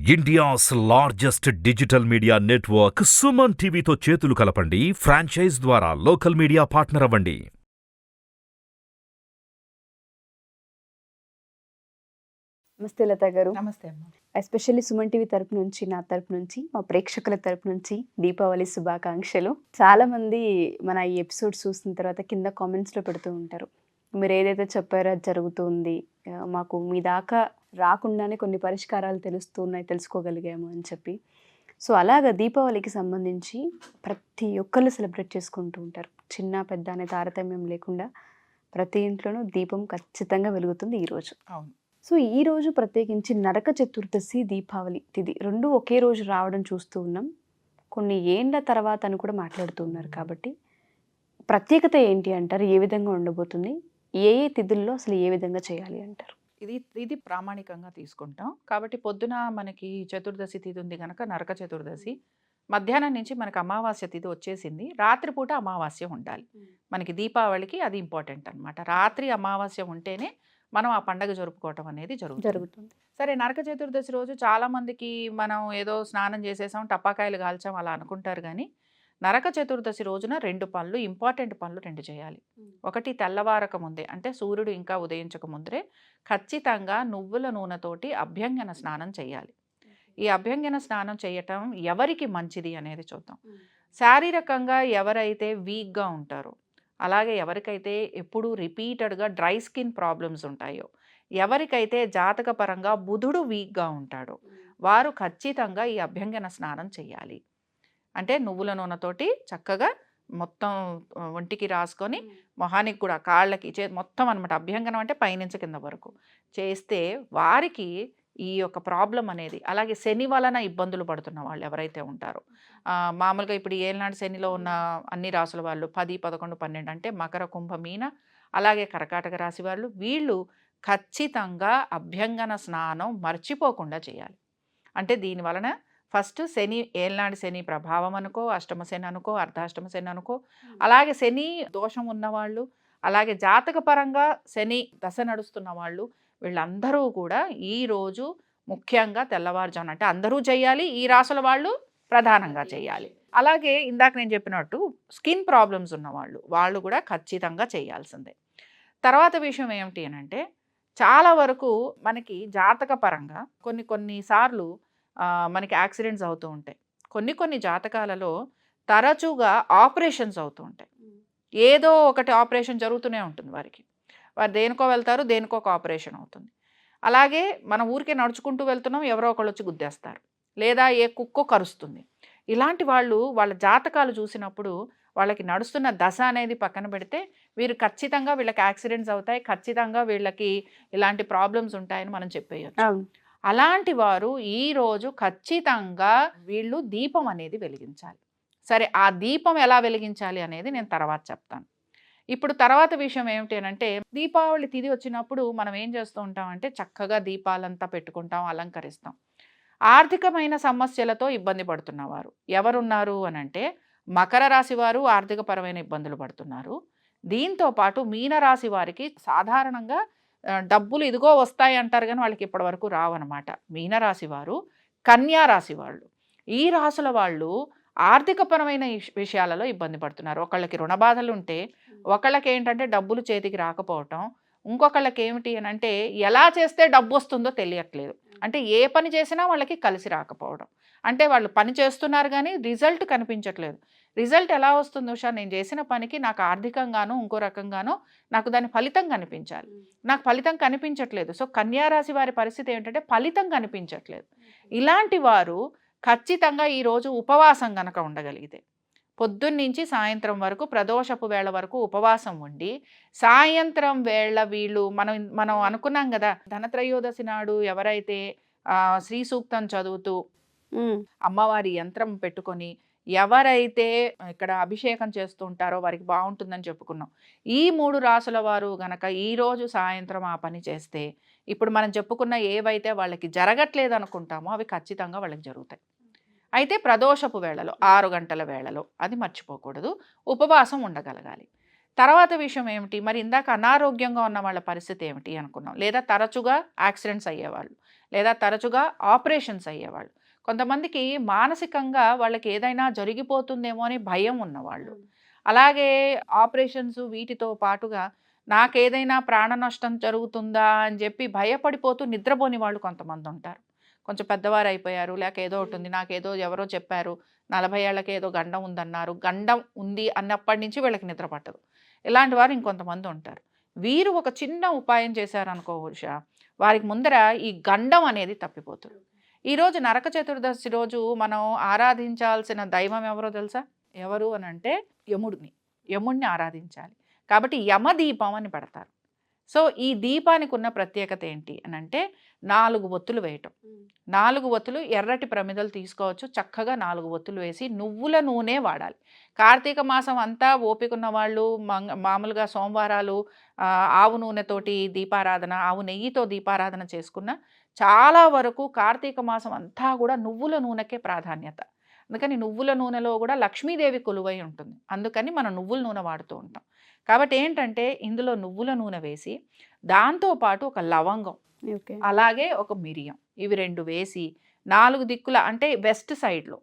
India's largest digital media network Suman టీవీతో చేతులు కలపండి. ఫ్రాంచైజ్ ద్వారా లోకల్ మీడియా పార్ట్నర్ అవ్వండి. నమస్తే లత గారు. నమస్తే అమ్మ. ఎస్పెషల్లీ సుమన్ టీవీ తరపు నుంచి, నా తరపు నుంచి, మా ప్రేక్షకుల తరపు నుంచి దీపావళి శుభాకాంక్షలు. చాలా మంది మన ఈ ఎపిసోడ్ చూసిన తర్వాత కింద కామెంట్స్లో పెడుతూ ఉంటారు, మీరు ఏదైతే చెప్పారో అది జరుగుతుంది, మాకు మీ దాకా రాకుండానే కొన్ని పరిష్కారాలు తెలుస్తున్నాయి, తెలుసుకోగలిగాము అని చెప్పి. సో అలాగా దీపావళికి సంబంధించి ప్రతి ఒక్కళ్ళు సెలబ్రేట్ చేసుకుంటూ ఉంటారు. చిన్న పెద్ద అనే తారతమ్యం లేకుండా ప్రతి ఇంట్లోనూ దీపం ఖచ్చితంగా వెలుగుతుంది ఈరోజు. అవును. సో ఈ రోజు ప్రత్యేకించి నరక చతుర్దశి, దీపావళి తిథి రెండు ఒకే రోజు రావడం చూస్తూ ఉన్నాం. కొన్ని ఏండ్ల తర్వాత అని కూడా మాట్లాడుతూ ఉన్నారు. కాబట్టి ప్రత్యేకత ఏంటి అంటారు? ఏ విధంగా ఉండబోతుంది? ఏ ఏ తిథుల్లో అసలు ఏ విధంగా చేయాలి అంటారు? ఇది ప్రామాణికంగా తీసుకుంటాం. కాబట్టి పొద్దున మనకి చతుర్దశి తిథి ఉంది కనుక నరక చతుర్దశి, మధ్యాహ్నం నుంచి మనకి అమావాస్య తిథి వచ్చేసింది. రాత్రిపూట అమావాస్య ఉండాలి. మనకి దీపావళికి అది ఇంపార్టెంట్ అనమాట. రాత్రి అమావాస్య ఉంటేనే మనం ఆ పండగ జరుపుకోవటం అనేది జరుగుతుంది. సరే, నరక చతుర్దశి రోజు చాలామందికి మనం ఏదో స్నానం చేసేసాం, టపాకాయలు కాల్చాం అలా అనుకుంటారు. కానీ నరక చతుర్దశి రోజున ఇంపార్టెంట్ పనులు రెండు చేయాలి. ఒకటి, తెల్లవారక ముందే, అంటే సూర్యుడు ఇంకా ఉదయించక ముందరే ఖచ్చితంగా నువ్వుల నూనెతోటి అభ్యంగన స్నానం చేయాలి. ఈ అభ్యంగన స్నానం చేయటం ఎవరికి మంచిది అనేది చూద్దాం. శారీరకంగా ఎవరైతే వీక్గా ఉంటారో, అలాగే ఎవరికైతే ఎప్పుడూ రిపీటెడ్గా డ్రై స్కిన్ ప్రాబ్లమ్స్ ఉంటాయో, ఎవరికైతే జాతకపరంగా బుధుడు వీక్గా ఉంటాడో, వారు ఖచ్చితంగా ఈ అభ్యంగన స్నానం చేయాలి. అంటే నువ్వుల నూనెతోటి చక్కగా మొత్తం ఒంటికి రాసుకొని, మొహానికి కూడా, కాళ్ళకి, మొత్తం అనమాట. అభ్యంగనం అంటే పైనుంచి కింద వరకు చేస్తే వారికి ఈ యొక్క ప్రాబ్లం అనేది, అలాగే శని వలన ఇబ్బందులు పడుతున్న వాళ్ళు ఎవరైతే ఉంటారో, మామూలుగా ఇప్పుడు ఏళ్ళనాడు శనిలో ఉన్న అన్ని రాసుల వాళ్ళు 10, 11, 12 అంటే మకర, కుంభ, మీన, అలాగే కర్కాటక రాశి వాళ్ళు, వీళ్ళు ఖచ్చితంగా అభ్యంగన స్నానం మర్చిపోకుండా చేయాలి. అంటే దీని వలన ఫస్ట్ శని, ఏళ్ళనాడు శని ప్రభావం అనుకో, అష్టమ శని అనుకో, అర్ధాష్టమ శని అనుకో, అలాగే శని దోషం ఉన్నవాళ్ళు, అలాగే జాతకపరంగా శని దశ నడుస్తున్న వాళ్ళు, వీళ్ళందరూ కూడా ఈరోజు ముఖ్యంగా తెల్లవారుజామున, అంటే అందరూ చేయాలి, ఈ రాసుల వాళ్ళు ప్రధానంగా చేయాలి. అలాగే ఇందాక నేను చెప్పినట్టు స్కిన్ ప్రాబ్లమ్స్ ఉన్నవాళ్ళు, వాళ్ళు కూడా ఖచ్చితంగా చేయాల్సిందే. తర్వాత విషయం ఏమిటి అని అంటే, చాలా వరకు మనకి జాతకపరంగా కొన్నిసార్లు మనకి యాక్సిడెంట్స్ అవుతూ ఉంటాయి. కొన్ని జాతకాలలో తరచుగా ఆపరేషన్స్ అవుతూ ఉంటాయి. ఏదో ఒకటి ఆపరేషన్ జరుగుతూనే ఉంటుంది వారికి. వారు దేనికో వెళ్తారు, దేనికో ఒక ఆపరేషన్ అవుతుంది. అలాగే మన ఊరికే నడుచుకుంటూ వెళ్తున్నాం, ఎవరో ఒకళ్ళు వచ్చి గుద్దేస్తారు, లేదా ఏ కుక్కో కరుస్తుంది. ఇలాంటి వాళ్ళ జాతకాలు చూసినప్పుడు వాళ్ళకి నడుస్తున్న దశ అనేది పక్కన పెడితే, ఖచ్చితంగా వీళ్ళకి యాక్సిడెంట్స్ అవుతాయి, ఖచ్చితంగా వీళ్ళకి ఇలాంటి ప్రాబ్లమ్స్ ఉంటాయని మనం చెప్పేయచ్చు. అలాంటి వారు ఈరోజు ఖచ్చితంగా వీళ్ళు దీపం అనేది వెలిగించాలి. సరే, ఆ దీపం ఎలా వెలిగించాలి అనేది నేను తర్వాత చెప్తాను. ఇప్పుడు తర్వాత విషయం ఏమిటి అంటే, దీపావళి తిథి వచ్చినప్పుడు మనం ఏం చేస్తూ ఉంటామంటే, చక్కగా దీపాలంతా పెట్టుకుంటాం, అలంకరిస్తాం. ఆర్థికమైన సమస్యలతో ఇబ్బంది పడుతున్నవారు ఎవరున్నారు అని అంటే, మకర రాశి వారు ఆర్థికపరమైన ఇబ్బందులు పడుతున్నారు. దీంతో పాటు మీనరాశి వారికి సాధారణంగా డబ్బులు ఇదిగో వస్తాయి అంటారు, కానీ వాళ్ళకి ఇప్పటి వరకు రావన్నమాట. మీనరాశి వారు, కన్యా రాశి వాళ్ళు, ఈ రాశుల వాళ్ళు ఆర్థికపరమైన విషయాలలో ఇబ్బంది పడుతున్నారు. ఒకళ్ళకి రుణ బాధలు ఉంటే, ఒకళ్ళకి ఏంటంటే డబ్బులు చేతికి రాకపోవటం, ఇంకొకళ్ళకి ఏమిటి అని అంటే ఎలా చేస్తే డబ్బు వస్తుందో తెలియట్లేదు. అంటే ఏ పని చేసినా వాళ్ళకి కలిసి రాకపోవడం. అంటే వాళ్ళు పని చేస్తున్నారు కానీ రిజల్ట్ కనిపించట్లేదు. రిజల్ట్ ఎలా వస్తుంది ఉషా? నేను చేసిన పనికి నాకు ఆర్థికంగానో ఇంకో రకంగానో నాకు దాని ఫలితం కనిపించాలి, నాకు ఫలితం కనిపించట్లేదు. సో కన్యారాశి వారి పరిస్థితి ఏంటంటే ఫలితం కనిపించట్లేదు. ఇలాంటి వారు ఖచ్చితంగా ఈరోజు ఉపవాసం గనక ఉండగలిగితే, పొద్దున్నుంచి సాయంత్రం వరకు, ప్రదోషపు వేళ వరకు ఉపవాసం ఉండి, సాయంత్రం వేళ వీళ్ళు మనం అనుకున్నాం కదా, ధనత్రయోదశి నాడు ఎవరైతే శ్రీ సూక్తం చదువుతూ అమ్మవారి యంత్రం పెట్టుకొని ఎవరైతే ఇక్కడ అభిషేకం చేస్తూ ఉంటారో వారికి బాగుంటుందని చెప్పుకున్నాం. ఈ 3 రాసుల వారు గనక ఈరోజు సాయంత్రం ఆ పని చేస్తే, ఇప్పుడు మనం చెప్పుకున్న ఏవైతే వాళ్ళకి జరగట్లేదు అనుకుంటామో అవి ఖచ్చితంగా వాళ్ళకి జరుగుతాయి. అయితే ప్రదోషపు వేళలో 6 గంటల వేళలో అది మర్చిపోకూడదు, ఉపవాసం ఉండగలగాలి. తర్వాత విషయం ఏమిటి, మరి ఇందాక అనారోగ్యంగా ఉన్న వాళ్ళ పరిస్థితి ఏమిటి అనుకున్నాం, లేదా తరచుగా యాక్సిడెంట్స్ అయ్యేవాళ్ళు, లేదా తరచుగా ఆపరేషన్స్ అయ్యేవాళ్ళు. కొంతమందికి మానసికంగా వాళ్ళకి ఏదైనా జరిగిపోతుందేమో అని భయం ఉన్నవాళ్ళు. అలాగే ఆపరేషన్స్ వీటితో పాటుగా నాకేదైనా ప్రాణ నష్టం జరుగుతుందా అని చెప్పి భయపడిపోతూ నిద్రపోని వాళ్ళు కొంతమంది ఉంటారు. కొంచెం పెద్దవారు అయిపోయారు, లేక ఏదో ఒకటి ఉంది, నాకేదో ఎవరో చెప్పారు, 40 ఏళ్ళకి ఏదో గండం ఉందన్నారు, గండం ఉంది అన్నప్పటి నుంచి వీళ్ళకి నిద్ర పట్టదు. ఇలాంటి వారు ఇంకొంతమంది ఉంటారు. వీరు ఒక చిన్న ఉపాయం చేశారనుకో ఉషా, వారికి ముందర ఈ గండం అనేది తప్పిపోతుంది. ఈరోజు నరక చతుర్దశి రోజు మనం ఆరాధించాల్సిన దైవం ఎవరో తెలుసా? ఎవరు అని అంటే యముడిని ఆరాధించాలి. కాబట్టి యమదీపం అని పెడతారు. సో ఈ దీపానికి ఉన్న ప్రత్యేకత ఏంటి అని అంటే 4 ఒత్తులు వేయటం. 4 ఒత్తులు ఎర్రటి ప్రమిదలు తీసుకోవచ్చు, చక్కగా 4 ఒత్తులు వేసి నువ్వుల నూనె వాడాలి. కార్తీక మాసం అంతా ఓపిక ఉన్న వాళ్ళు మామూలుగా సోమవారాలు ఆవు నూనెతోటి దీపారాధన, ఆవు నెయ్యితో దీపారాధన చేసుకున్న చాలా వరకు కార్తీక మాసం అంతా కూడా నువ్వుల నూనెకే ప్రాధాన్యత. అందుకని నువ్వుల నూనెలో కూడా లక్ష్మీదేవి కొలువై ఉంటుంది. అందుకని మనం నువ్వుల నూనె వాడుతూ ఉంటాం. కాబట్టి ఏంటంటే ఇందులో నువ్వుల నూనె వేసి దాంతోపాటు ఒక లవంగం, అలాగే ఒక మిరియం, ఇవి 2 వేసి 4 దిక్కుల అంటే వెస్ట్ సైడ్లో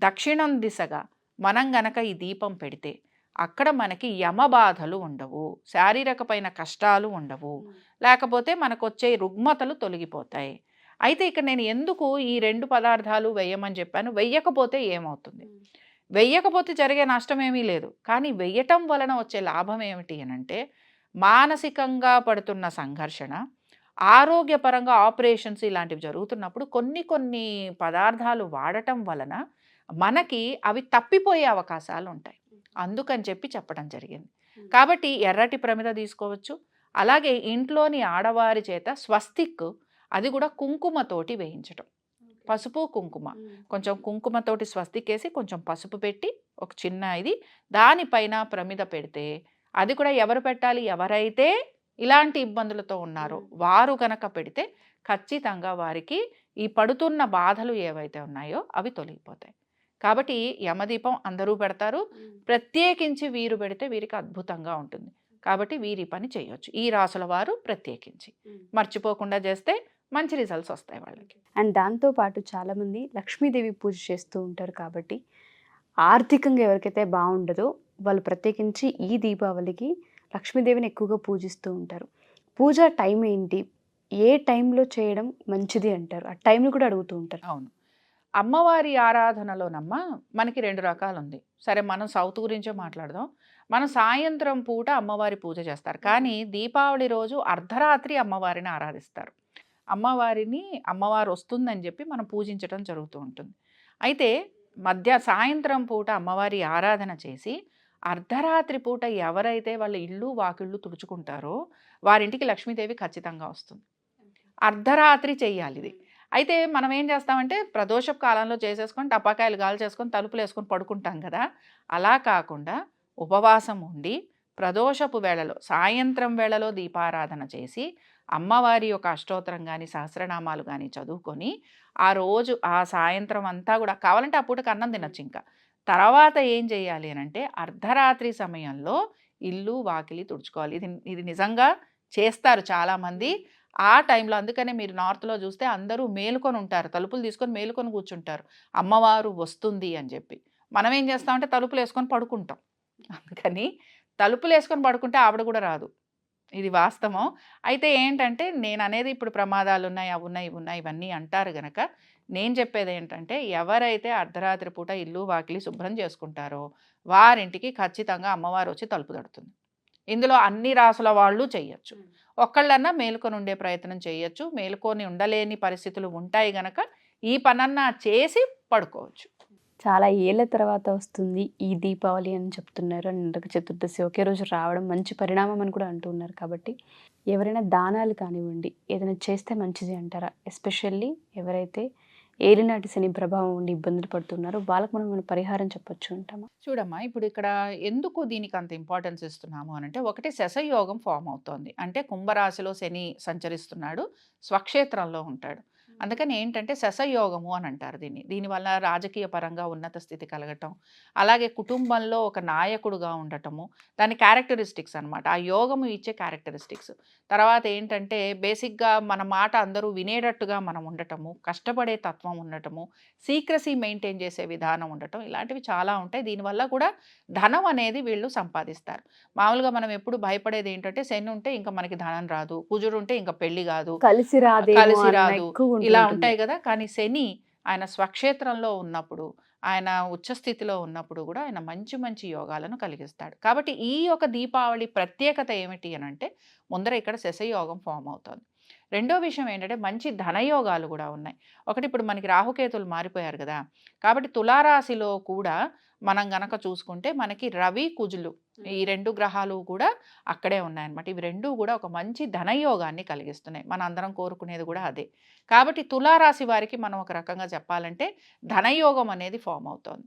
దక్షిణం దిశగా మనం గనక ఈ దీపం పెడితే అక్కడ మనకి యమ బాధలు ఉండవు, శారీరకమైన కష్టాలు ఉండవు, లేకపోతే మనకు వచ్చే రుగ్మతలు తొలగిపోతాయి. అయితే ఇక్కడ నేను ఎందుకు ఈ 2 పదార్థాలు వేయమని చెప్పాను? వెయ్యకపోతే ఏమవుతుంది? వెయ్యకపోతే జరిగే నష్టం ఏమీ లేదు. కానీ వెయ్యటం వలన వచ్చే లాభం ఏమిటి అనంటే మానసికంగా పడుతున్న సంఘర్షణ, ఆరోగ్యపరంగా ఆపరేషన్స్ ఇలాంటివి జరుగుతున్నప్పుడు కొన్ని పదార్థాలు వాడటం వలన మనకి అవి తప్పిపోయే అవకాశాలు ఉంటాయి. అందుకని చెప్పడం జరిగింది. కాబట్టి ఎర్రటి ప్రమిద తీసుకోవచ్చు. అలాగే ఇంట్లోని ఆడవారి చేత స్వస్తిక్, అది కూడా కుంకుమతోటి వేయించటం. పసుపు కుంకుమ, కొంచెం కుంకుమతోటి స్వస్తిక్ వేసి కొంచెం పసుపు పెట్టి ఒక చిన్న ఇది దానిపైన ప్రమిద పెడితే, అది కూడా ఎవరు పెట్టాలి? ఎవరైతే ఇలాంటి ఇబ్బందులతో ఉన్నారో వారు గనక పెడితే ఖచ్చితంగా వారికి ఈ పడుతున్న బాధలు ఏవైతే ఉన్నాయో అవి తొలగిపోతాయి. కాబట్టి యమదీపం అందరూ పెడతారు, ప్రత్యేకించి వీరు పెడితే వీరికి అద్భుతంగా ఉంటుంది. కాబట్టి వీరి పని చేయొచ్చు, ఈ రాసుల వారు ప్రత్యేకించి. మర్చిపోకుండా చేస్తే మంచి రిజల్ట్స్ వస్తాయి వాళ్ళకి. అండ్ దాంతోపాటు చాలామంది లక్ష్మీదేవి పూజ చేస్తూ ఉంటారు. కాబట్టి ఆర్థికంగా ఎవరికైతే బాగుండదో వాళ్ళు ప్రత్యేకించి ఈ దీపావళికి లక్ష్మీదేవిని ఎక్కువగా పూజిస్తూ ఉంటారు. పూజ టైం ఏంటి, ఏ టైంలో చేయడం మంచిది అంటారు? ఆ టైంని కూడా అడుగుతూ ఉంటారు. అవును, అమ్మవారి ఆరాధనలోనమ్మ మనకి 2 రకాలు ఉంది. సరే, మనం సౌత్ గురించే మాట్లాడదాం. మనం సాయంత్రం పూట అమ్మవారి పూజ చేస్తారు, కానీ దీపావళి రోజు అర్ధరాత్రి అమ్మవారిని ఆరాధిస్తారు. అమ్మవారు వస్తుందని చెప్పి మనం పూజించడం జరుగుతూ ఉంటుంది. అయితే సాయంత్రం పూట అమ్మవారి ఆరాధన చేసి అర్ధరాత్రి పూట ఎవరైతే వాళ్ళ ఇళ్ళు వాకిళ్ళు తుడుచుకుంటారో వారింటికి లక్ష్మీదేవి ఖచ్చితంగా వస్తుంది. అర్ధరాత్రి చెయ్యాలి ఇది. అయితే మనం ఏం చేస్తామంటే ప్రదోషపు కాలంలో చేసేసుకొని టపాకాయలు గాలి చేసుకొని తలుపులు వేసుకొని పడుకుంటాం కదా. అలా కాకుండా ఉపవాసం ఉండి ప్రదోషపు వేళలో సాయంత్రం వేళలో దీపారాధన చేసి అమ్మవారి యొక్క అష్టోత్తరం కానీ సహస్రనామాలు కానీ చదువుకొని ఆ రోజు ఆ సాయంత్రం అంతా కూడా కావాలంటే ఆ పూటకు అన్నం తినచ్చు. ఇంకా తర్వాత ఏం చేయాలి అని అంటే అర్ధరాత్రి సమయంలో ఇల్లు వాకిలి తుడుచుకోవాలి. ఇది నిజంగా చేస్తారు చాలామంది ఆ టైంలో. అందుకనే మీరు నార్త్లో చూస్తే అందరూ మేలుకొని ఉంటారు, తలుపులు తీసుకొని మేలుకొని కూర్చుంటారు అమ్మవారు వస్తుంది అని చెప్పి. మనం ఏం చేస్తామంటే తలుపులు వేసుకొని పడుకుంటాం. అందుకని తలుపులు వేసుకొని పడుకుంటే ఆవిడ కూడా రాదు, ఇది వాస్తవం. అయితే ఏంటంటే నేను అనేది ఇప్పుడు ప్రమాదాలు ఉన్నాయి, అవి ఉన్నాయి, ఇవి ఉన్నాయి, ఇవన్నీ అంటారు గనక నేను చెప్పేది ఏంటంటే ఎవరైతే అర్ధరాత్రి పూట ఇల్లు వాకిలి శుభ్రం చేసుకుంటారో వారింటికి ఖచ్చితంగా అమ్మవారు వచ్చి తలుపు తడుతుంది. ఇందులో అన్ని రాసుల వాళ్ళు చేయొచ్చు. ఒక్కళ్ళన్నా మేలుకొని ఉండే ప్రయత్నం చేయొచ్చు. మేలుకొని ఉండలేని పరిస్థితులు ఉంటాయి గనక ఈ పనన్నా చేసి పడుకోవచ్చు. చాలా ఏళ్ళ తర్వాత వస్తుంది ఈ దీపావళి అని చెప్తున్నారు. నరక చతుర్దశి ఒకే రోజు రావడం మంచి పరిణామం అని కూడా అంటున్నారు. కాబట్టి ఎవరైనా దానాలు కానివ్వండి ఏదైనా చేస్తే మంచిది అంటారా? ఎస్పెషల్లీ ఎవరైతే ఏలినాటి శని ప్రభావం ఉండి ఇబ్బందులు పడుతున్నారో వాళ్ళకు మనం పరిహారం చెప్పొచ్చు అంటామా? చూడమ్మా, ఇప్పుడు ఇక్కడ ఎందుకు దీనికి అంత ఇంపార్టెన్స్ ఇస్తున్నాము అనంటే, ఒకటి శశయోగం ఫామ్ అవుతోంది. అంటే కుంభరాశిలో శని సంచరిస్తున్నాడు, స్వక్షేత్రంలో ఉంటాడు. అందుకని ఏంటంటే శశయోగము అని అంటారు దీన్ని. దీనివల్ల రాజకీయ పరంగా ఉన్నత స్థితి కలగటం, అలాగే కుటుంబంలో ఒక నాయకుడుగా ఉండటము, దాని క్యారెక్టరిస్టిక్స్ అనమాట. ఆ యోగము ఇచ్చే క్యారెక్టరిస్టిక్స్. తర్వాత ఏంటంటే బేసిక్‌గా మన మాట అందరూ వినేటట్టుగా మనం ఉండటము, కష్టపడే తత్వం ఉండటము, సీక్రసీ మెయింటైన్ చేసే విధానం ఉండటం, ఇలాంటివి చాలా ఉంటాయి. దీనివల్ల కూడా ధనం అనేది వీళ్ళు సంపాదిస్తారు. మామూలుగా మనం ఎప్పుడు భయపడేది ఏంటంటే శని ఉంటే ఇంకా మనకి ధనం రాదు, కుజుడు ఉంటే ఇంకా పెళ్లి కాదు, కలిసి కలిసి రాదు, ఇలా రాదు ఉంటాయి కదా. కానీ శని ఆయన స్వక్షేత్రంలో ఉన్నప్పుడు, ఆయన ఉచ్చస్థితిలో ఉన్నప్పుడు కూడా ఆయన మంచి మంచి యోగాలను కలిగిస్తాడు. కాబట్టి ఈ యొక్క దీపావళి ప్రత్యేకత ఏమిటి అని అంటే ముందర ఇక్కడ శశయోగం ఫామ్ అవుతుంది. రెండో విషయం ఏంటంటే మంచి ధనయోగాలు కూడా ఉన్నాయి. ఒకటి ఇప్పుడు మనకి రాహుకేతులు మారిపోయారు కదా, కాబట్టి తులారాశిలో కూడా మనం గనక చూసుకుంటే మనకి రవి కుజులు ఈ 2 గ్రహాలు కూడా అక్కడే ఉన్నాయన్నమాట. ఇవి 2 కూడా ఒక మంచి ధనయోగాన్ని కలిగిస్తున్నాయి. మన అందరం కోరుకునేది కూడా అదే. కాబట్టి తులారాశి వారికి మనం ఒక రకంగా చెప్పాలంటే ధనయోగం అనేది ఫామ్ అవుతోంది.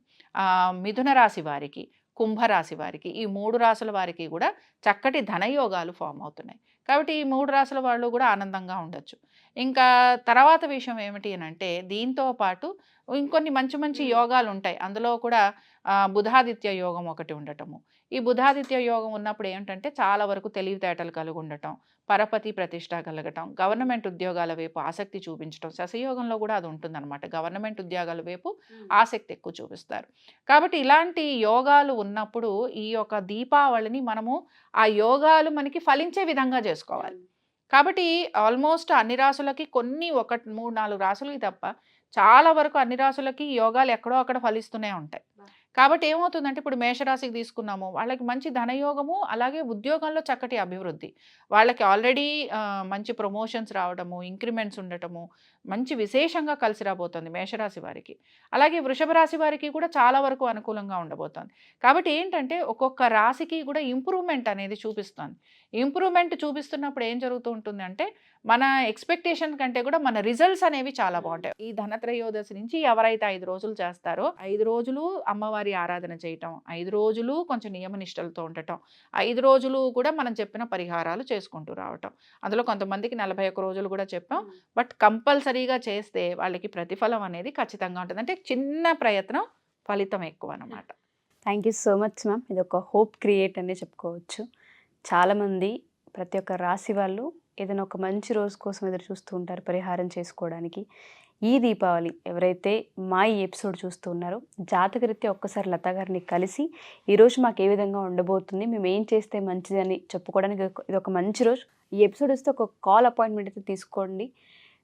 మిథున రాశి వారికి, కుంభరాశి వారికి, ఈ 3 రాశుల వారికి కూడా చక్కటి ధనయోగాలు ఫామ్ అవుతున్నాయి. కాబట్టి ఈ 3 రాశుల వాళ్ళు కూడా ఆనందంగా ఉండొచ్చు. ఇంకా తర్వాత విషయం ఏమిటి అని అంటే దీంతో పాటు ఇంకొన్ని మంచి మంచి యోగాలు ఉంటాయి. అందులో కూడా బుధాదిత్య యోగం ఒకటి ఉండటము. ఈ బుధాదిత్య యోగం ఉన్నప్పుడు ఏంటంటే చాలా వరకు తెలివితేటలు కలిగి ఉండటం, పరపతి ప్రతిష్ట కలగటం, గవర్నమెంట్ ఉద్యోగాల వైపు ఆసక్తి చూపించడం. శశయోగంలో కూడా అది ఉంటుందన్నమాట. గవర్నమెంట్ ఉద్యోగాల వైపు ఆసక్తి ఎక్కువ చూపిస్తారు. కాబట్టి ఇలాంటి యోగాలు ఉన్నప్పుడు ఈ యొక్క దీపావళిని మనము ఆ యోగాలు మనకి ఫలించే విధంగా చేసుకోవాలి. కాబట్టి ఆల్మోస్ట్ అన్ని రాసులకి కొన్ని 1, 3, 4 రాసులకి తప్ప చాలా వరకు అన్ని రాసులకి యోగాలు ఎక్కడో అక్కడ ఫలిస్తూనే ఉంటాయి. కాబట్టి ఏమవుతుందంటే ఇప్పుడు మేషరాశికి తీసుకున్నాము, వాళ్ళకి మంచి ధనయోగము, అలాగే ఉద్యోగంలో చక్కటి అభివృద్ధి, వాళ్ళకి ఆల్రెడీ మంచి ప్రమోషన్స్ రావడము, ఇంక్రిమెంట్స్ ఉండటము, మంచి విశేషంగా కలిసి రాబోతుంది మేషరాశి వారికి. అలాగే వృషభ రాశి వారికి కూడా చాలా వరకు అనుకూలంగా ఉండబోతోంది. కాబట్టి ఏంటంటే ఒక్కొక్క రాశికి కూడా ఇంప్రూవ్మెంట్ అనేది చూపిస్తుంది. ఇంప్రూవ్మెంట్ చూపిస్తున్నప్పుడు ఏం జరుగుతూ ఉంటుంది అంటే మన ఎక్స్పెక్టేషన్ కంటే కూడా మన రిజల్ట్స్ అనేవి చాలా బాగుంటాయి. ఈ ధనత్రయోదశి నుంచి ఎవరైతే 5 రోజులు చేస్తారో 5 రోజులు అమ్మవారి ఆరాధన చేయటం, 5 రోజులు కొంచెం నియమనిష్టలతో ఉండటం, 5 రోజులు కూడా మనం చెప్పిన పరిహారాలు చేసుకుంటూ రావటం. అందులో కొంతమందికి 41 రోజులు కూడా చెప్పాం. బట్ కంపల్సరీగా చేస్తే వాళ్ళకి ప్రతిఫలం అనేది ఖచ్చితంగా ఉంటుంది. అంటే చిన్న ప్రయత్నం ఫలితం ఎక్కువ అన్నమాట. Thank you so much ma'am. ఇది ఒక హోప్ క్రియేట్ అనే చెప్పుకోవచ్చు. చాలామంది ప్రతి ఒక్క రాశి వాళ్ళు ఏదైనా ఒక మంచి రోజు కోసం ఎదురు చూస్తూ ఉంటారు పరిహారం చేసుకోవడానికి. ఈ దీపావళి ఎవరైతే మా ఈ ఎపిసోడ్ చూస్తూ ఉన్నారో జాతకరీత్యా ఒక్కసారి లతా గారిని కలిసి ఈరోజు మాకు ఏ విధంగా ఉండబోతుంది, మేము ఏం చేస్తే మంచిది అని చెప్పుకోవడానికి ఇది ఒక మంచి రోజు. ఈ ఎపిసోడ్ వస్తే ఒక కాల్ అపాయింట్మెంట్ అయితే తీసుకోండి,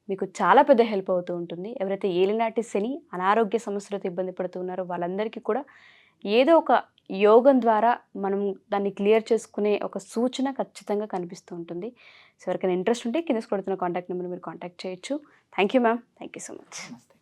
మీకు చాలా పెద్ద హెల్ప్ అవుతూ ఉంటుంది. ఎవరైతే ఏలినాటి శని అనారోగ్య సమస్యలతో ఇబ్బంది పడుతూ ఉన్నారో వాళ్ళందరికీ కూడా ఏదో ఒక యోగం ద్వారా మనం దాన్ని క్లియర్ చేసుకునే ఒక సూచన ఖచ్చితంగా కనిపిస్తూ ఉంటుంది. సో ఎవరికైనా ఇంట్రెస్ట్ ఉంటే కింద స్క్రోల్ అవుతున్న కాంటాక్ట్ నెంబర్ మీరు కాంటాక్ట్ చేయొచ్చు. Thank you ma'am. Thank you so much. నమస్తే.